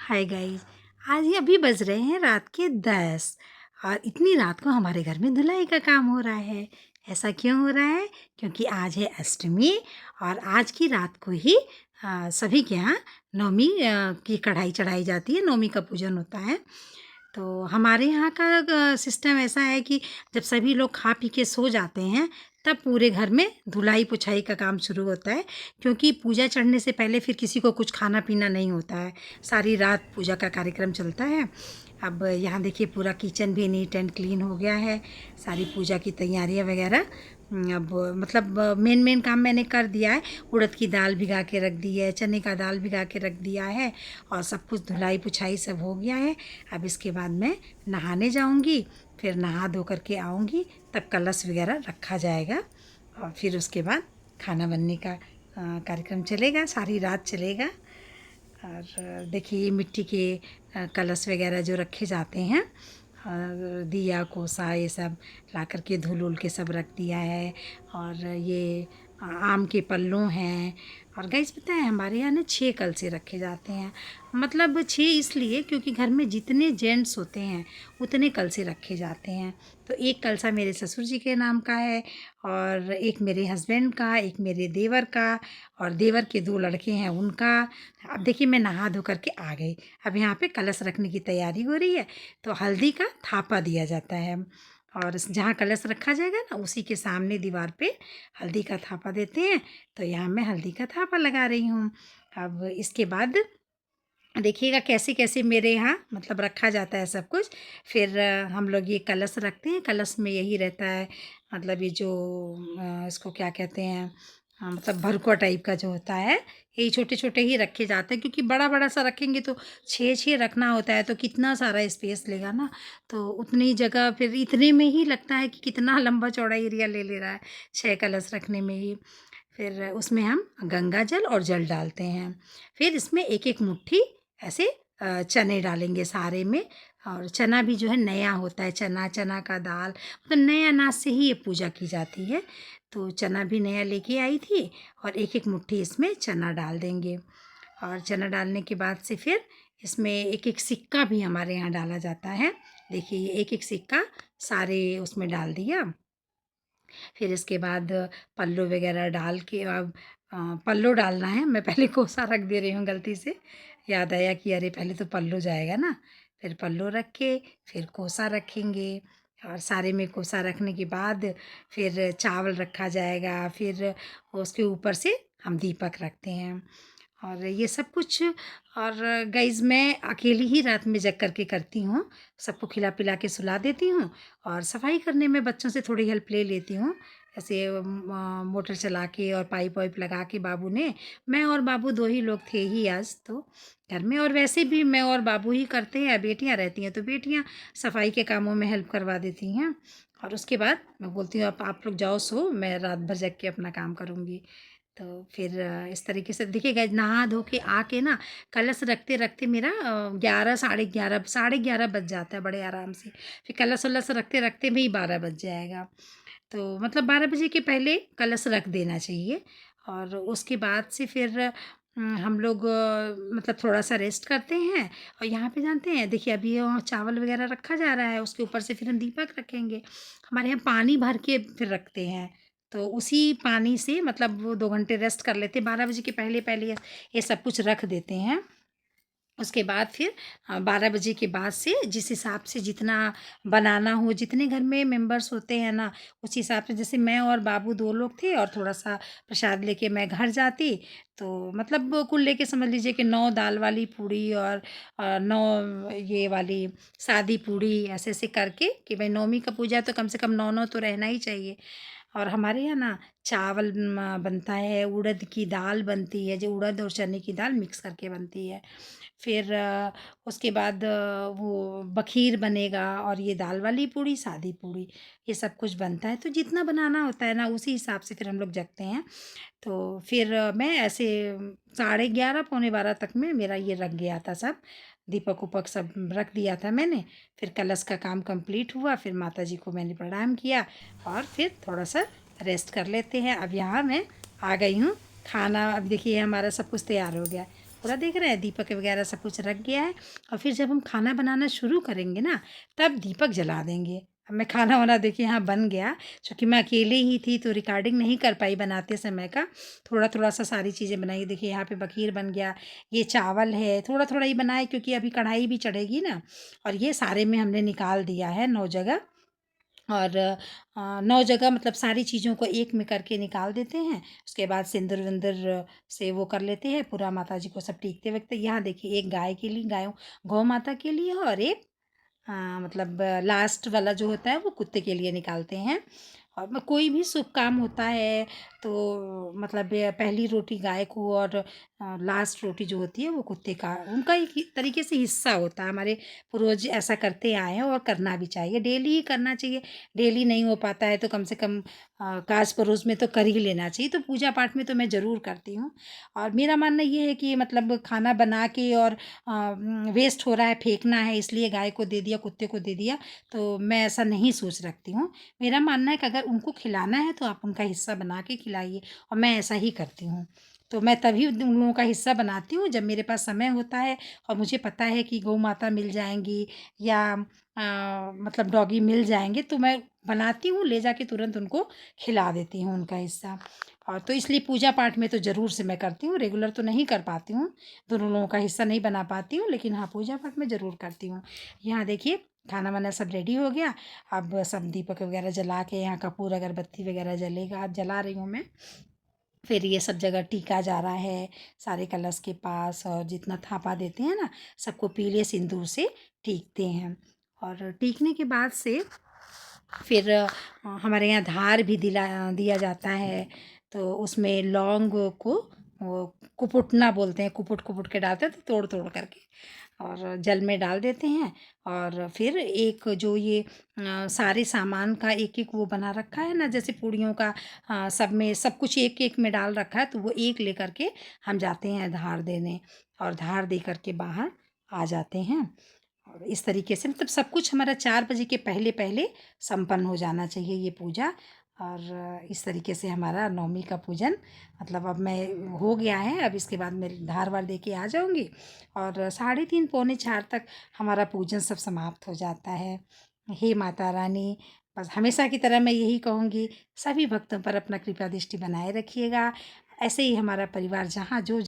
Hi guys. आज ये अभी बज रहे हैं रात के 10 और इतनी रात को हमारे घर में धुलाई का काम हो रहा है। ऐसा क्यों हो रहा है? क्योंकि आज है अष्टमी और आज की रात को ही सभी के यहाँ नवमी की कढ़ाई चढ़ाई जाती है, नवमी का पूजन होता है। तो हमारे यहाँ का सिस्टम ऐसा है कि जब सभी लोग खा पी के सो जाते हैं तब पूरे घर में धुलाई पुछाई का काम शुरू होता है, क्योंकि पूजा चढ़ने से पहले फिर किसी को कुछ खाना पीना नहीं होता है। सारी रात पूजा का कार्यक्रम चलता है। अब यहाँ देखिए पूरा किचन भी नीट एंड क्लीन हो गया है, सारी पूजा की तैयारियाँ वगैरह। अब मतलब मेन काम मैंने कर दिया है। उड़द की दाल भिगा के रख दी है, चने का दाल भिगा के रख दिया है और सब कुछ धुलाई पुछाई सब हो गया है। अब इसके बाद मैं नहाने जाऊंगी, फिर नहा धो करके आऊँगी, तब कलश वगैरह रखा जाएगा और फिर उसके बाद खाना बनने का कार्यक्रम चलेगा, सारी रात चलेगा। और देखिए मिट्टी के कलश वगैरह जो रखे जाते हैं और दिया कोसा ये सब ला कर के धुल उल के सब रख दिया है। और ये आम के पल्लों हैं। और गाइस पता है हमारे यहाँ ना 6 कलशे रखे जाते हैं। मतलब 6 इसलिए क्योंकि घर में जितने जेंट्स होते हैं उतने कलशे रखे जाते हैं। तो एक कलशा मेरे ससुर जी के नाम का है और एक मेरे हस्बैंड का, एक मेरे देवर का और देवर के 2 लड़के हैं उनका। अब देखिए मैं नहा धो करके आ गई। अब यहाँ पे कलश रखने की तैयारी हो रही है। तो हल्दी का थापा दिया जाता है और जहाँ कलश रखा जाएगा ना उसी के सामने दीवार पे हल्दी का थापा देते हैं। तो यहाँ मैं हल्दी का थापा लगा रही हूँ। अब इसके बाद देखिएगा कैसे कैसे मेरे यहाँ मतलब रखा जाता है सब कुछ। फिर हम लोग ये कलश रखते हैं। कलश में यही रहता है, मतलब ये जो इसको क्या कहते हैं, मतलब भरकुआ टाइप का जो होता है, यही छोटे छोटे ही रखे जाते हैं, क्योंकि बड़ा बड़ा सा रखेंगे तो 6 रखना होता है तो कितना सारा स्पेस लेगा ना। तो उतनी जगह फिर इतने में ही लगता है कि कितना लंबा चौड़ा एरिया ले ले रहा है 6 कलश रखने में ही। फिर उसमें हम गंगा जल और जल डालते हैं। फिर इसमें एक एक मुट्ठी ऐसे चने डालेंगे सारे में। और चना भी जो है नया होता है, चना का दाल, मतलब नए अनाज से ही ये पूजा की जाती है। तो चना भी नया लेके आई थी और एक एक मुट्ठी इसमें चना डाल देंगे। और चना डालने के बाद से फिर इसमें एक एक सिक्का भी हमारे यहाँ डाला जाता है। देखिए ये एक एक सिक्का सारे उसमें डाल दिया। फिर इसके बाद पल्लू वगैरह डाल के अब पल्लू डालना है। मैं पहले कोसा रख दे रही हूँ, गलती से याद आया कि अरे पहले तो पल्लू जाएगा ना। फिर पल्लू रख के फिर कोसा रखेंगे और सारे में कोसा रखने के बाद फिर चावल रखा जाएगा। फिर उसके ऊपर से हम दीपक रखते हैं और ये सब कुछ। और गाइस मैं अकेली ही रात में जग करके करती हूँ। सबको खिला पिला के सुला देती हूँ और सफाई करने में बच्चों से थोड़ी हेल्प ले लेती हूँ। ऐसे मोटर चला के और पाइप वाइप लगा के बाबू ने, मैं और बाबू 2 ही लोग थे ही आज तो घर में। और वैसे भी मैं और बाबू ही करते हैं, बेटियाँ रहती हैं तो बेटियाँ सफाई के कामों में हेल्प करवा देती हैं। और उसके बाद मैं बोलती हूँ अब आप लोग जाओ सो, मैं रात भर जग के अपना काम करूँगी। तो फिर इस तरीके से देखिएगा नहा धो के आके ना कलश रखते रखते मेरा 11 साढ़े 11 बज जाता है बड़े आराम से। फिर कलश वलश रखते रखते में ही 12 बज जाएगा। तो मतलब 12 बजे के पहले कलश रख देना चाहिए। और उसके बाद से फिर हम लोग मतलब थोड़ा सा रेस्ट करते हैं। और यहाँ पे जानते हैं देखिए अभी ये चावल वगैरह रखा जा रहा है, उसके ऊपर से फिर हम दीपक रखेंगे। हमारे यहाँ पानी भर के फिर रखते हैं, तो उसी पानी से मतलब वो 2 घंटे रेस्ट कर लेते हैं। 12 बजे के पहले पहले ये सब कुछ रख देते हैं। उसके बाद फिर 12 बजे के बाद से जिस हिसाब से जितना बनाना हो, जितने घर में मेंबर्स होते हैं ना उस हिसाब से, जैसे मैं और बाबू 2 लोग थे और थोड़ा सा प्रसाद लेके मैं घर जाती। तो मतलब वो कुल लेके समझ लीजिए कि 9 दाल वाली पूड़ी और 9 ये वाली सादी पूड़ी ऐसे ऐसे करके कि भाई नवमी का पूजा है तो कम से कम 9 तो रहना ही चाहिए। और हमारे यहाँ ना चावल बनता है, उड़द की दाल बनती है, जो उड़द और चने की दाल मिक्स करके बनती है। फिर उसके बाद वो बखीर बनेगा और ये दाल वाली पूड़ी, सादी पूड़ी, ये सब कुछ बनता है। तो जितना बनाना होता है ना उसी हिसाब से फिर हम लोग जगते हैं। तो फिर मैं ऐसे साढ़े 11 पौने 12 तक में मेरा ये रख गया था सब, दीपक उपक सब रख दिया था मैंने। फिर कलश का काम कंप्लीट हुआ, फिर माता जी को मैंने प्रणाम किया और फिर थोड़ा सा रेस्ट कर लेते हैं। अब यहाँ मैं आ गई हूँ खाना। अब देखिए हमारा सब कुछ तैयार हो गया। पूरा देख रहे हैं, दीपक वगैरह सब कुछ रख गया है। और फिर जब हम खाना बनाना शुरू करेंगे ना, तब दीपक जला देंगे। अब मैं खाना वाना देखिए यहाँ बन गया, चूँकि मैं अकेले ही थी तो रिकॉर्डिंग नहीं कर पाई बनाते समय का, थोड़ा-थोड़ा सा सारी चीज़ें बनाई। देखिए यहाँ पे बखीर बन गया, ये चावल है, थोड़ा-थोड़ा ही बनाए क्योंकि अभी कढ़ाई भी चढ़ेगी ना। और ये सारे में हमने निकाल दिया है 9 जगह। और 9 जगह मतलब सारी चीज़ों को एक में करके निकाल देते हैं। उसके बाद सिंदूर-विंदूर से वो कर लेते हैं पूरा माता जी को सब टीकते-विकते। यहाँ देखिए एक गाय के लिए, गायों गौ माता के लिए, और एक मतलब लास्ट वाला जो होता है वो कुत्ते के लिए निकालते हैं। और कोई भी शुभ काम होता है तो मतलब पहली रोटी गाय को, और लास्ट रोटी जो होती है वो कुत्ते का, उनका एक ही तरीके से हिस्सा होता है। हमारे पूर्वज ऐसा करते आए हैं और करना भी चाहिए, डेली ही करना चाहिए। डेली नहीं हो पाता है तो कम से कम काज परोस में तो कर ही लेना चाहिए। तो पूजा पाठ में तो मैं ज़रूर करती हूँ। और मेरा मानना ये है कि मतलब खाना बना के और वेस्ट हो रहा है, फेंकना है, इसलिए गाय को दे दिया, कुत्ते को दे दिया, तो मैं ऐसा नहीं सोच रखती हूँ। मेरा मानना है कि अगर उनको खिलाना है तो आप उनका हिस्सा बना के खिलाइए, और मैं ऐसा ही करती हूँ। तो मैं तभी उन लोगों का हिस्सा बनाती हूँ जब मेरे पास समय होता है और मुझे पता है कि गौ माता मिल जाएँगी, या मतलब डॉगी मिल जाएँगे, तो मैं बनाती हूँ, ले जाके तुरंत उनको खिला देती हूँ उनका हिस्सा। और तो इसलिए पूजा पाठ में तो ज़रूर से मैं करती हूँ, रेगुलर तो नहीं कर पाती हूँ, दोनों लोगों का हिस्सा नहीं बना पाती हूँ, लेकिन हाँ, पूजा पाठ में ज़रूर करती हूँ। यहाँ देखिए खाना वाना सब रेडी हो गया। अब सब दीपक वगैरह जला के, यहाँ कपूर अगरबत्ती वगैरह जलेगा, आज जला रही हूँ मैं। फिर ये सब जगह टीका जा रहा है सारे कलश के पास, और जितना थापा देते हैं ना, सबको पीले सिंदूर से टीकते हैं। और टीकने के बाद से फिर हमारे यहाँ धार भी दिया जाता है। तो उसमें लौंग को वो कुपुटना बोलते हैं, कुपुट के डालते हैं, तो तोड़ तोड़ करके और जल में डाल देते हैं। और फिर एक जो ये सारे सामान का एक एक वो बना रखा है ना, जैसे पूड़ियों का, सब में सब कुछ एक एक में डाल रखा है, तो वो एक ले करके हम जाते हैं धार देने, और धार दे करके बाहर आ जाते हैं। और इस तरीके से मतलब सब कुछ हमारा 4 बजे के पहले-पहले संपन्न हो जाना चाहिए ये पूजा। और इस तरीके से हमारा नवमी का पूजन मतलब अब मैं हो गया है, अब इसके बाद मैं धार वार दे के आ जाऊँगी, और 3:30 पौने 4 तक हमारा पूजन सब समाप्त हो जाता है। हे माता रानी, बस हमेशा की तरह मैं यही कहूँगी, सभी भक्तों पर अपना कृपा दृष्टि बनाए रखिएगा। ऐसे ही हमारा परिवार जहाँ जो